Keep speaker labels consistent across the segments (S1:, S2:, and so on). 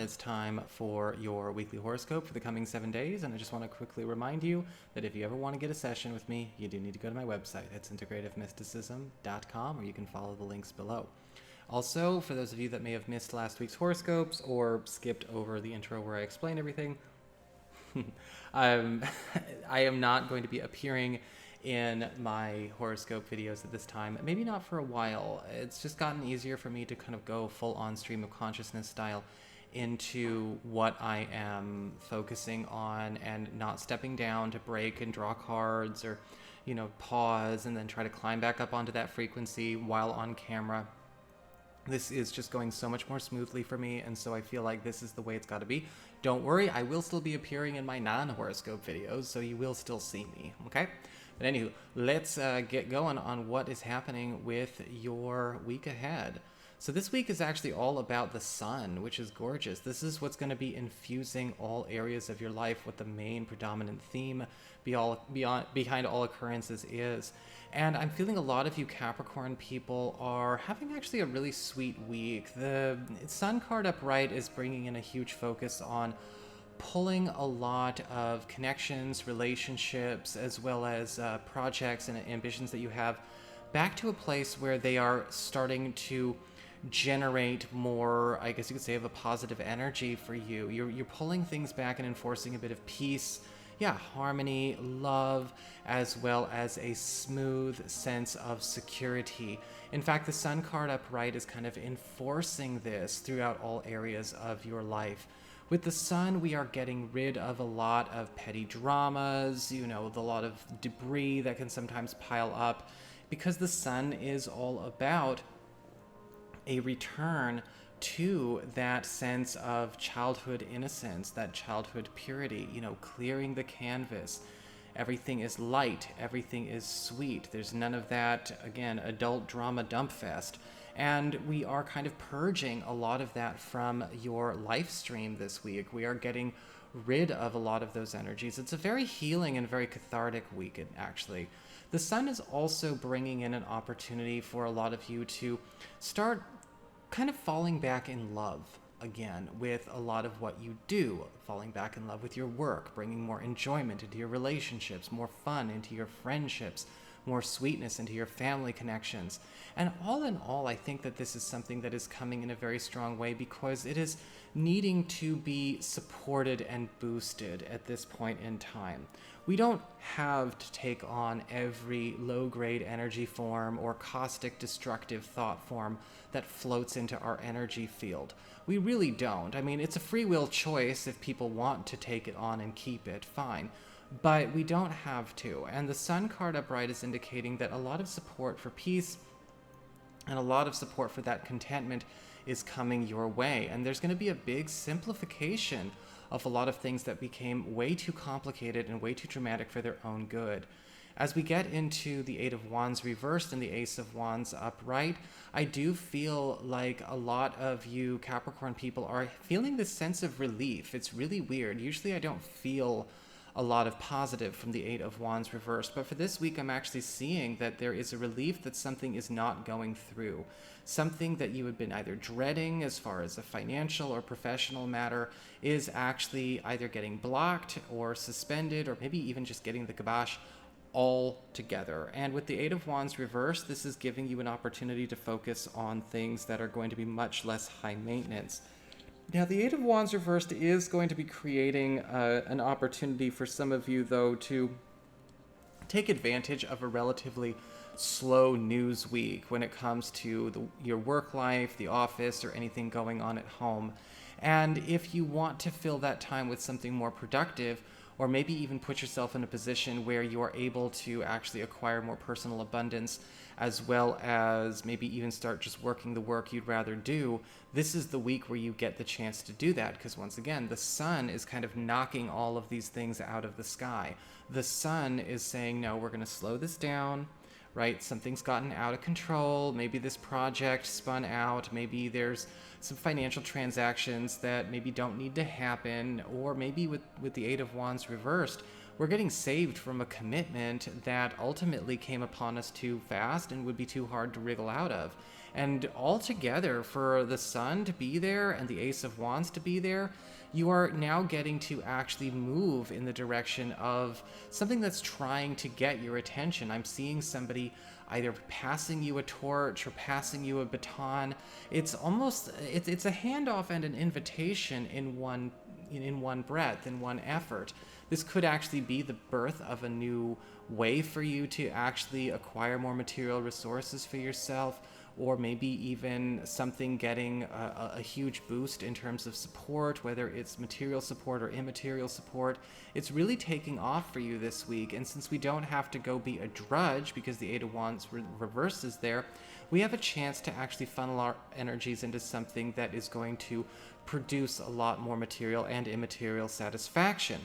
S1: it's time for your weekly horoscope for the coming 7 days, and I just want to quickly remind you that if you ever want to get a session with me, you do need to go to my website. It's integrativemysticism.com, or you can follow the links below. Also, for those of you that may have missed last week's horoscopes or skipped over the intro where I explain everything, I am not going to be appearing in my horoscope videos at this time. Maybe not for a while. It's just gotten easier for me to kind of go full on stream of consciousness style into what I am focusing on and not stepping down to break and draw cards or, pause and then try to climb back up onto that frequency while on camera. This is just going so much more smoothly for me, and so I feel like this is the way it's got to be. Don't worry, I will still be appearing in my non-horoscope videos, so you will still see me, okay? But anywho, let's get going on what is happening with your week ahead. So this week is actually all about the sun, which is gorgeous. This is what's going to be infusing all areas of your life, what the main predominant theme behind all occurrences is. And I'm feeling a lot of you Capricorn people are having actually a really sweet week. The Sun card upright is bringing in a huge focus on pulling a lot of connections, relationships, as well as projects and ambitions that you have back to a place where they are starting to generate more, I guess you could say, of a positive energy for you. You're pulling things back and enforcing a bit of peace, harmony, love, as well as a smooth sense of security. In fact, the Sun card upright is kind of enforcing this throughout all areas of your life. With the Sun, we are getting rid of a lot of petty dramas, a lot of debris that can sometimes pile up, because the Sun is all about a return to that sense of childhood innocence, that childhood purity, clearing the canvas. Everything is light, everything is sweet. There's none of that, again, adult drama dump fest. And we are kind of purging a lot of that from your life stream this week. We are getting rid of a lot of those energies. It's a very healing and very cathartic week, actually. The Sun is also bringing in an opportunity for a lot of you to start kind of falling back in love again with a lot of what you do, falling back in love with your work, bringing more enjoyment into your relationships, more fun into your friendships, more sweetness into your family connections. And all in all, I think that this is something that is coming in a very strong way because it is needing to be supported and boosted at this point in time. We don't have to take on every low-grade energy form or caustic, destructive thought form that floats into our energy field. We really don't. I mean, it's a free will choice. If people want to take it on and keep it, fine. But we don't have to. And the Sun card upright is indicating that a lot of support for peace and a lot of support for that contentment is coming your way. And there's going to be a big simplification of a lot of things that became way too complicated and way too dramatic for their own good. As we get into the Eight of Wands reversed and the Ace of Wands upright, I do feel like a lot of you Capricorn people are feeling this sense of relief. It's really weird. Usually I don't feel a lot of positive from the Eight of Wands reversed, but for this week I'm actually seeing that there is a relief that something is not going through. Something that you had been either dreading as far as a financial or professional matter is actually either getting blocked or suspended or maybe even just getting the kibosh all together. And with the Eight of Wands reversed, this is giving you an opportunity to focus on things that are going to be much less high maintenance. Now, the Eight of Wands reversed is going to be creating an opportunity for some of you, though, to take advantage of a relatively slow news week when it comes to your work life, the office, or anything going on at home. And if you want to fill that time with something more productive, or maybe even put yourself in a position where you are able to actually acquire more personal abundance, as well as maybe even start just working the work you'd rather do, this is the week where you get the chance to do that, because once again, the Sun is kind of knocking all of these things out of the sky. The Sun is saying, no, we're going to slow this down, right? Something's gotten out of control. Maybe this project spun out. Maybe there's some financial transactions that maybe don't need to happen, or maybe with the Eight of Wands reversed, we're getting saved from a commitment that ultimately came upon us too fast and would be too hard to wriggle out of. And altogether, for the Sun to be there and the Ace of Wands to be there, you are now getting to actually move in the direction of something that's trying to get your attention. I'm seeing somebody either passing you a torch or passing you a baton. It's almost, it's a handoff and an invitation in one breath, in one effort. This could actually be the birth of a new way for you to actually acquire more material resources for yourself, or maybe even something getting a huge boost in terms of support, whether it's material support or immaterial support. It's really taking off for you this week. And since we don't have to go be a drudge because the Eight of Wands reverse is there, we have a chance to actually funnel our energies into something that is going to produce a lot more material and immaterial satisfaction.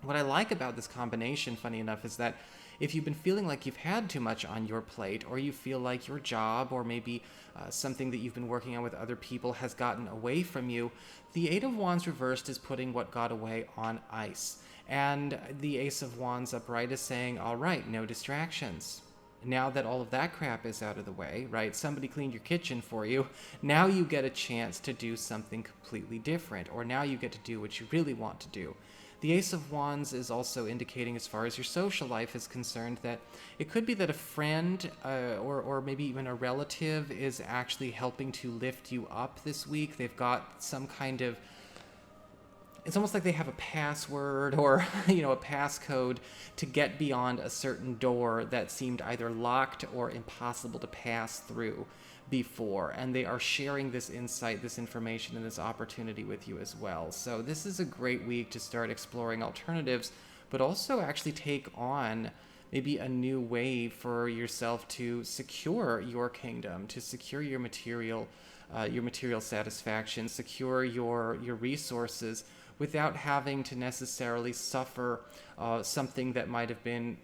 S1: What I like about this combination, funny enough, is that if you've been feeling like you've had too much on your plate, or you feel like your job or maybe something that you've been working on with other people has gotten away from you, the Eight of Wands reversed is putting what got away on ice. And the Ace of Wands upright is saying, all right, no distractions. Now that all of that crap is out of the way, right? Somebody cleaned your kitchen for you. Now you get a chance to do something completely different, or now you get to do what you really want to do. The Ace of Wands is also indicating, as far as your social life is concerned, that it could be that a friend or maybe even a relative is actually helping to lift you up this week. They've got some kind of, it's almost like they have a password or, a passcode to get beyond a certain door that seemed either locked or impossible to pass through before, and they are sharing this insight, this information, and this opportunity with you as well. So this is a great week to start exploring alternatives, but also actually take on maybe a new way for yourself to secure your kingdom, to secure your material satisfaction, secure your resources without having to necessarily suffer something that might have been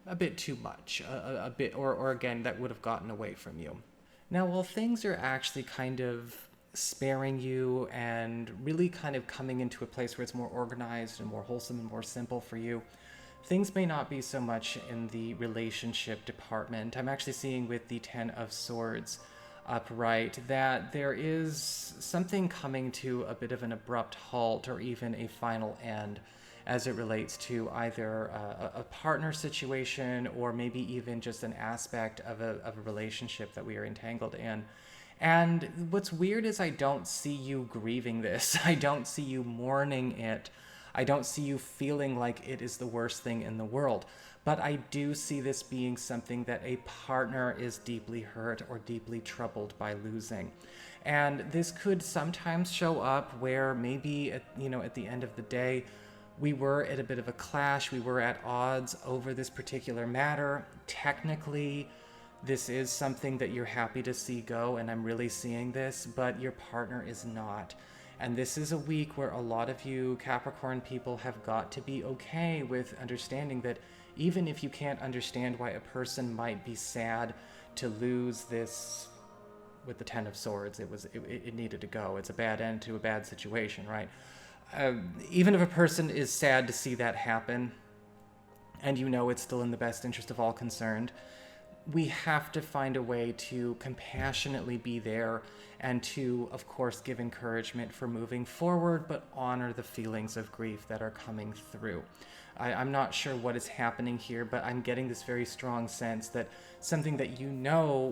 S1: a bit too much, a bit, or again, that would have gotten away from you. Now, while things are actually kind of sparing you and really kind of coming into a place where it's more organized and more wholesome and more simple for you, things may not be so much in the relationship department. I'm actually seeing with the Ten of Swords upright that there is something coming to a bit of an abrupt halt or even a final end as it relates to either a partner situation or maybe even just an aspect of a relationship that we are entangled in. And what's weird is I don't see you grieving this. I don't see you mourning it. I don't see you feeling like it is the worst thing in the world. But I do see this being something that a partner is deeply hurt or deeply troubled by losing. And this could sometimes show up where maybe at the end of the day, we were at a bit of a clash. We were at odds over this particular matter. Technically, this is something that you're happy to see go, and I'm really seeing this, but your partner is not. And this is a week where a lot of you Capricorn people have got to be okay with understanding that even if you can't understand why a person might be sad to lose this with the Ten of Swords, it needed to go. It's a bad end to a bad situation, right? Even if a person is sad to see that happen, and it's still in the best interest of all concerned, we have to find a way to compassionately be there and to, of course, give encouragement for moving forward, but honor the feelings of grief that are coming through. I'm not sure what is happening here, but I'm getting this very strong sense that something that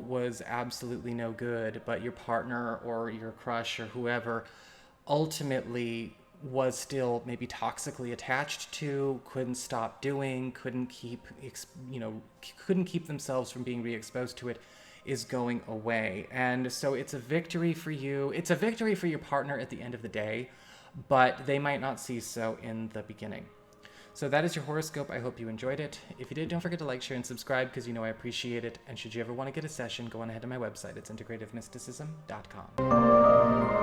S1: was absolutely no good, but your partner or your crush or whoever ultimately was still maybe toxically attached to, couldn't stop doing, couldn't keep themselves from being re-exposed to it, is going away. And so it's a victory for you. It's a victory for your partner at the end of the day, but they might not see so in the beginning. So that is your horoscope. I hope you enjoyed it. If you did, don't forget to like, share, and subscribe because I appreciate it. And should you ever want to get a session, go on ahead to my website. It's integrativemysticism.com.